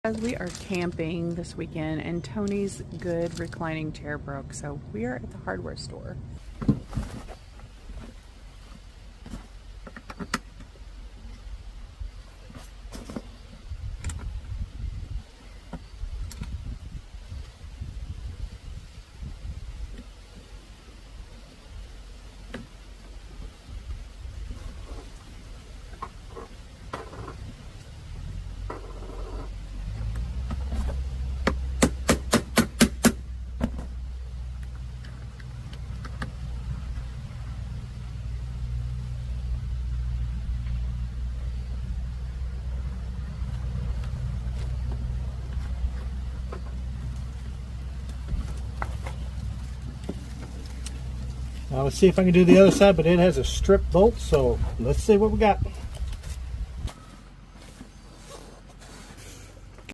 As we are camping this weekend and Tony's good reclining chair broke, so we are at the hardware store. Let's see if I can do the other side, but it has a strip bolt, so let's see what we got.